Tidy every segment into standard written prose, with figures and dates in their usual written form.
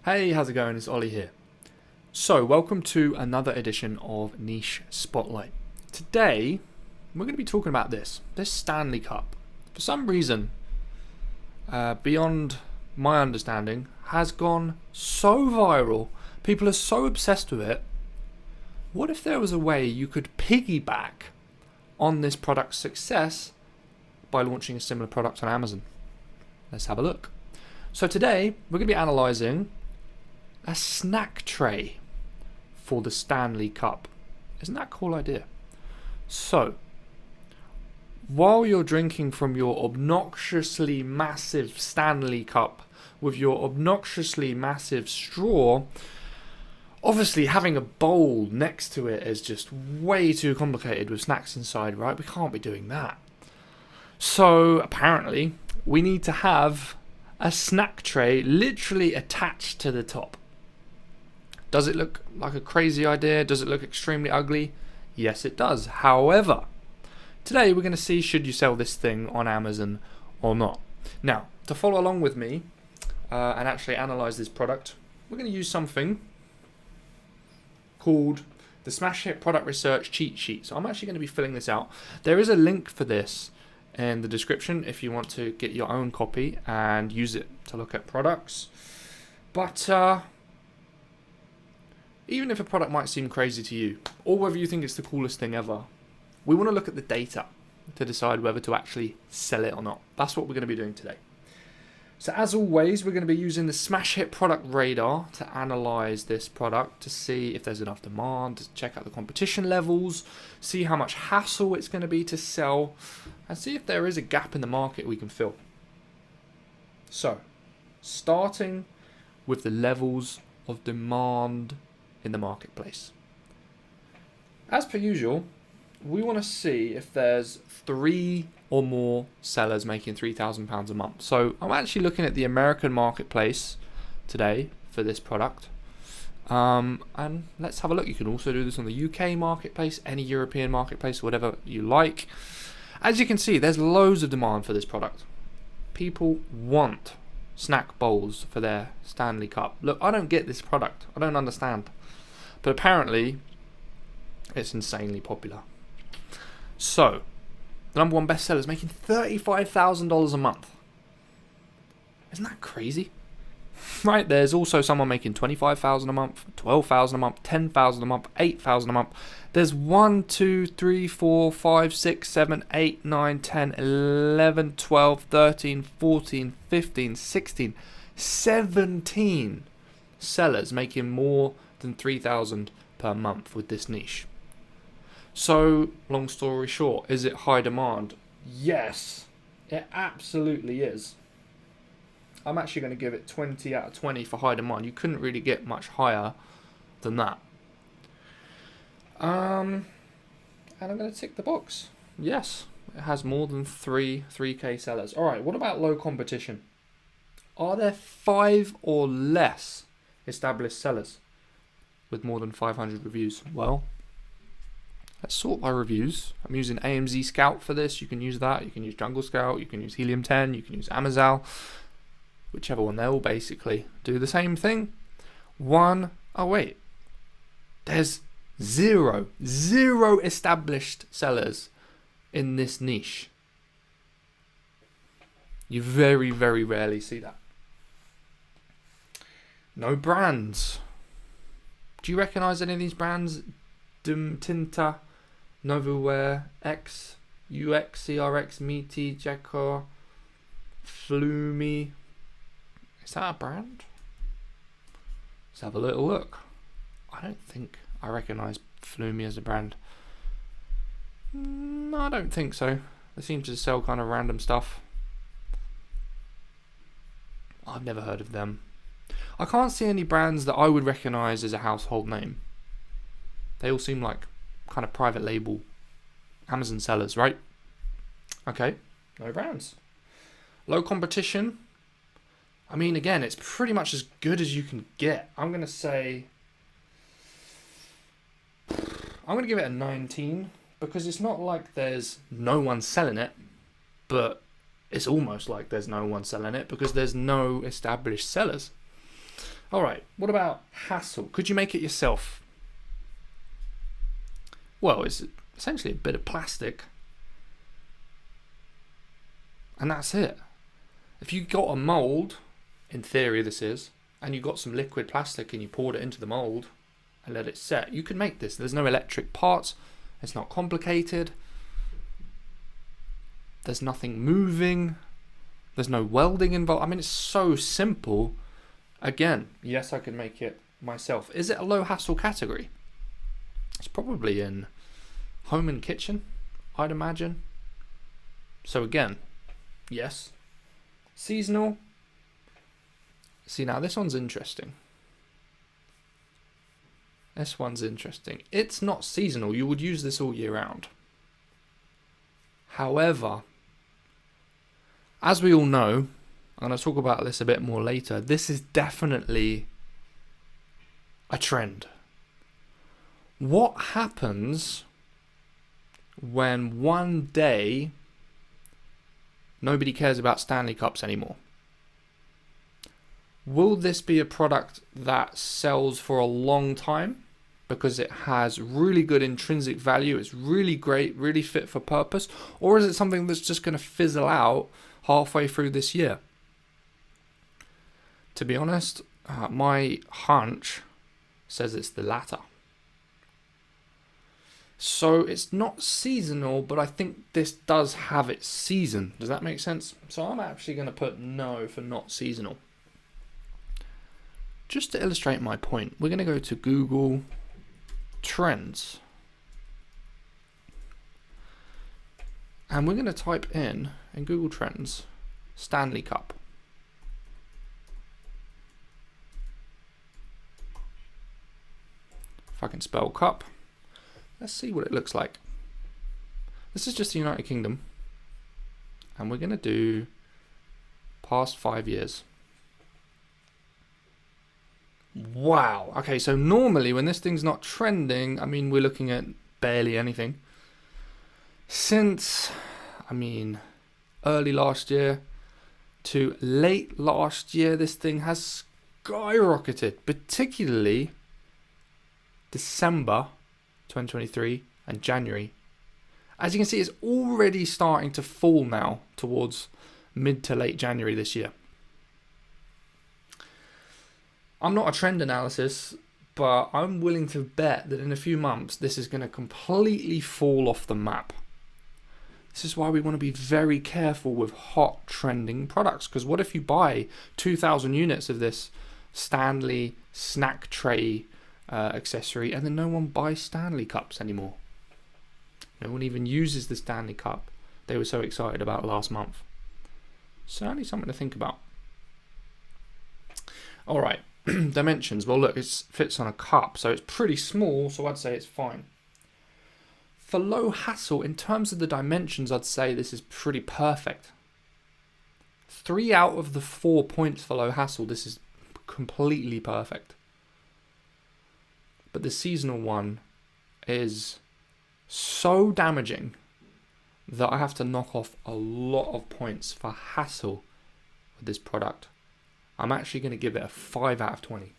Hey, how's it going? It's Ollie here. So, welcome to another edition of Niche Spotlight. Today, we're going to be talking about this Stanley Cup. For some reason, beyond my understanding, has gone so viral. People are so obsessed with it. What if there was a way you could piggyback on this product's success by launching a similar product on Amazon? Let's have a look. So today, we're going to be analysing a snack tray for the Stanley Cup. Isn't that a cool idea? So, while you're drinking from your obnoxiously massive Stanley Cup with your obnoxiously massive straw, obviously having a bowl next to it is just way too complicated with snacks inside, right? We can't be doing that. So, apparently, we need to have a snack tray literally attached to the top. Does it look like a crazy idea? Does it look extremely ugly? Yes, it does. However, today we're going to see should you sell this thing on Amazon or not. Now, to follow along with me and actually analyze this product, we're going to use something called the Smash Hit Product Research Cheat Sheet. So I'm actually going to be filling this out. There is a link for this in the description if you want to get your own copy and use it to look at products. But even if a product might seem crazy to you, or whether you think it's the coolest thing ever, we want to look at the data to decide whether to actually sell it or not. That's what we're going to be doing today. So as always, we're going to be using the Smash Hit Product Radar to analyze this product to see if there's enough demand, to check out the competition levels, see how much hassle it's going to be to sell, and see if there is a gap in the market we can fill. So, starting with the levels of demand in the marketplace. As per usual, we want to see if there's 3 or more sellers making £3,000 a month. So I'm actually looking at the American marketplace today for this product. And let's have a look. You can also do this on the UK marketplace, any European marketplace, whatever you like. As you can see, there's loads of demand for this product. People want snack bowls for their Stanley Cup. Look, I don't get this product. I don't understand. But apparently, it's insanely popular. So, the number one bestseller is making $35,000 a month. Isn't that crazy? Right, there's also someone making $25,000 a month, $12,000 a month, $10,000 a month, $8,000 a month. There's 1, 2, 3, 4, 5, 6, 7, 8, 9, 10, 11, 12, 13, 14, 15, 16, 17 sellers making more than $3,000 per month with this niche. So, long story short, is it high demand? Yes, it absolutely is. I'm actually going to give it 20 out of 20 for high demand. You couldn't really get much higher than that. And I'm going to tick the box. Yes, it has more than 3K sellers. Alright, what about low competition? Are there 5 or less established sellers with more than 500 reviews? Well, let's sort by reviews. I'm using AMZ Scout for this. You can use that. You can use Jungle Scout. You can use Helium 10. You can use Amazon. Whichever one. They all basically do the same thing. There's zero established sellers in this niche. You very, very rarely see that. No brands. Do you recognise any of these brands? Tinta, Novaware, X, UX, CRX, Meaty, Jacor, Flumi. Is that a brand? Let's have a little look. I don't think I recognise Flumi as a brand. No, I don't think so. They seem to sell kind of random stuff. I've never heard of them. I can't see any brands that I would recognise as a household name. They all seem like kind of private label Amazon sellers, right? Okay, no brands. Low competition. I mean, again, it's pretty much as good as you can get. I'm going to give it a 19 because it's not like there's no one selling it, but it's almost like there's no one selling it because there's no established sellers. All right, what about hassle? Could you make it yourself? Well, it's essentially a bit of plastic, and that's it. If you got a mold, in theory this is, and you got some liquid plastic and you poured it into the mold and let it set, you could make this. There's no electric parts, it's not complicated, there's nothing moving, there's no welding involved. I mean, it's so simple. Again, yes, I could make it myself. Is it a low hassle category? It's probably in home and kitchen, I'd imagine. So again, yes. Seasonal. See, now this one's interesting. This one's interesting. It's not seasonal. You would use this all year round. However, as we all know, I'm going to talk about this a bit more later, this is definitely a trend. What happens when one day nobody cares about Stanley Cups anymore? Will this be a product that sells for a long time because it has really good intrinsic value, it's really great, really fit for purpose, or is it something that's just going to fizzle out halfway through this year? To be honest, my hunch says it's the latter. So it's not seasonal, but I think this does have its season. Does that make sense? So I'm actually going to put no for not seasonal. Just to illustrate my point, we're going to go to Google Trends. And we're going to type in Google Trends, Stanley Cup. If I can spell cup. Let's see what it looks like. This is just the United Kingdom. And we're going to do past 5 years. Wow. Okay, so normally when this thing's not trending, I mean, we're looking at barely anything. Since, early last year to late last year, this thing has skyrocketed, particularly December 2023 and January. As you can see, it's already starting to fall now towards mid to late January this year. I'm not a trend analysis, but I'm willing to bet that in a few months this is going to completely fall off the map. This is why we want to be very careful with hot trending products, because what if you buy 2,000 units of this Stanley snack tray accessory and then no one buys Stanley Cups anymore? No one even uses the Stanley Cup they were so excited about last month. Certainly something to think about. Alright, dimensions. Well look, it fits on a cup, so it's pretty small, so I'd say it's fine. For low hassle, in terms of the dimensions, I'd say this is pretty perfect. 3 out of the 4 points for low hassle, this is completely perfect. But the seasonal one is so damaging that I have to knock off a lot of points for hassle with this product. I'm actually going to give it a 5 out of 20.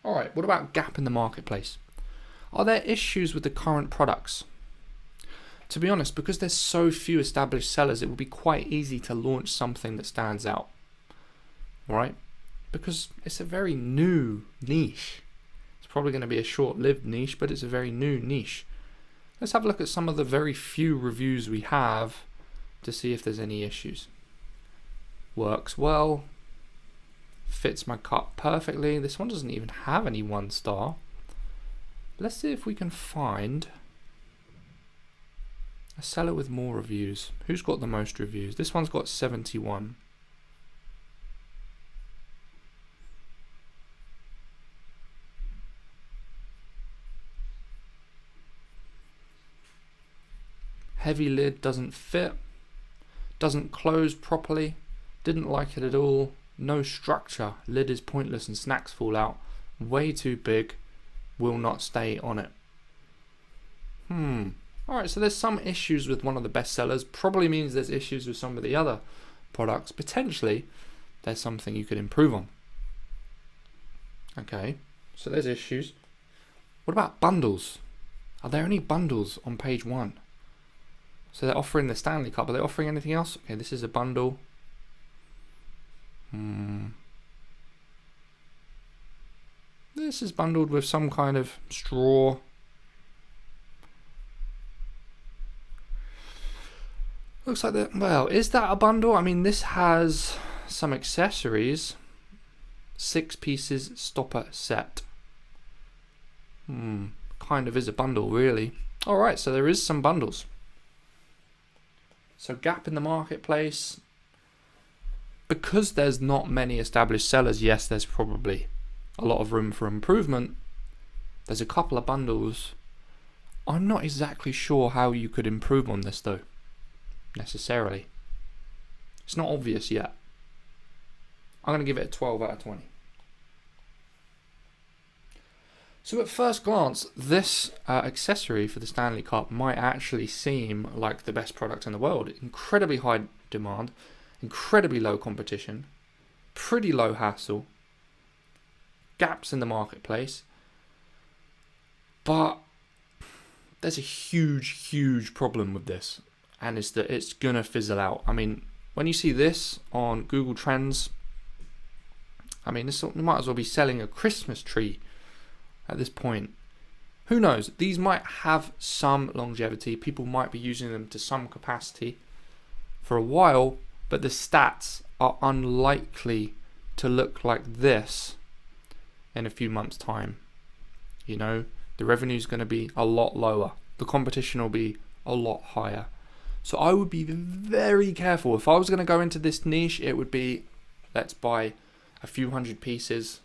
Alright, what about gap in the marketplace? Are there issues with the current products? To be honest, because there's so few established sellers, it will be quite easy to launch something that stands out. Right? Because it's a very new niche. It's probably going to be a short-lived niche, but it's a very new niche. Let's have a look at some of the very few reviews we have to see if there's any issues. Works well. Fits my cup perfectly. This one doesn't even have any 1 star. Let's see if we can find a seller with more reviews. Who's got the most reviews? This one's got 71. Heavy lid, doesn't fit, doesn't close properly, didn't like it at all, no structure, lid is pointless and snacks fall out, way too big, will not stay on it. Alright, so there's some issues with one of the best sellers, probably means there's issues with some of the other products, potentially. there's something you could improve on. Okay, so there's issues. What about bundles? Are there any bundles on page 1? So they're offering the Stanley Cup. Are they offering anything else? Okay, this is a bundle. This is bundled with some kind of straw. Looks like that. Well, is that a bundle? I mean, this has some accessories. 6 pieces stopper set. Kind of is a bundle, really. All right, so there is some bundles. So gap in the marketplace. Because there's not many established sellers, yes, there's probably a lot of room for improvement. There's a couple of bundles. I'm not exactly sure how you could improve on this, though, necessarily. It's not obvious yet. I'm going to give it a 12 out of 20. So at first glance, this accessory for the Stanley Cup might actually seem like the best product in the world. Incredibly high demand, incredibly low competition, pretty low hassle, gaps in the marketplace. But there's a huge problem with this, and it's that it's going to fizzle out. I mean, when you see this on Google Trends, I mean, this might as well be selling a Christmas tree at this point. Who knows? These might have some longevity. People might be using them to some capacity for a while, but the stats are unlikely to look like this in a few months' time. You know, the revenue is going to be a lot lower. The competition will be a lot higher. So I would be very careful. If I was going to go into this niche, it would be, let's buy a few hundred pieces,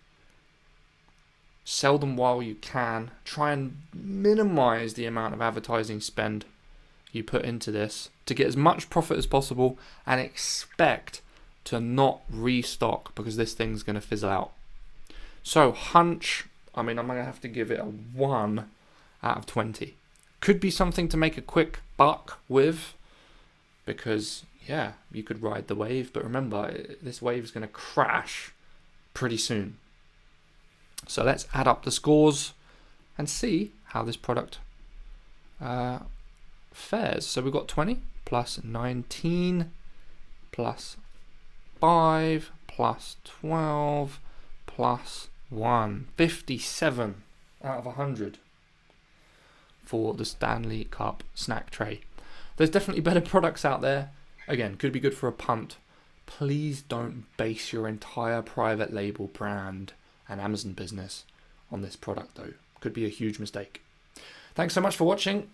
sell them while you can, try and minimize the amount of advertising spend you put into this to get as much profit as possible, and expect to not restock because this thing's going to fizzle out. So hunch, I mean, I'm going to have to give it a 1 out of 20. Could be something to make a quick buck with, because yeah, you could ride the wave, but remember, this wave is going to crash pretty soon. So let's add up the scores and see how this product fares. So we've got 20 plus 19 plus 5 plus 12 plus 1. 57 out of 100 for the Stanley Cup snack tray. There's definitely better products out there. Again, could be good for a punt. Please don't base your entire private label brand and Amazon business on this product, though. Could be a huge mistake. Thanks so much for watching.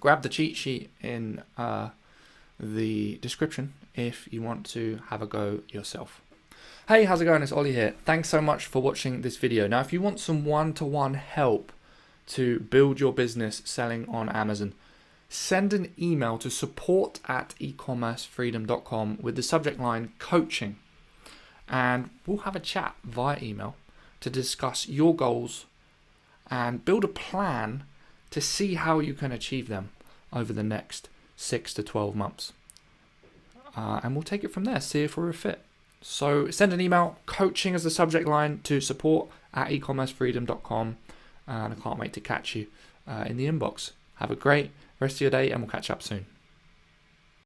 Grab the cheat sheet in the description if you want to have a go yourself. Hey, how's it going? It's Ollie here. Thanks so much for watching this video. Now, if you want some one-to-one help to build your business selling on Amazon, send an email to support@ecommercefreedom.com with the subject line coaching, and we'll have a chat via email to discuss your goals and build a plan to see how you can achieve them over the next 6 to 12 months. And we'll take it from there, see if we're a fit. So send an email, coaching as the subject line, to support@ecommercefreedom.com, and I can't wait to catch you in the inbox. Have a great rest of your day, and we'll catch up soon.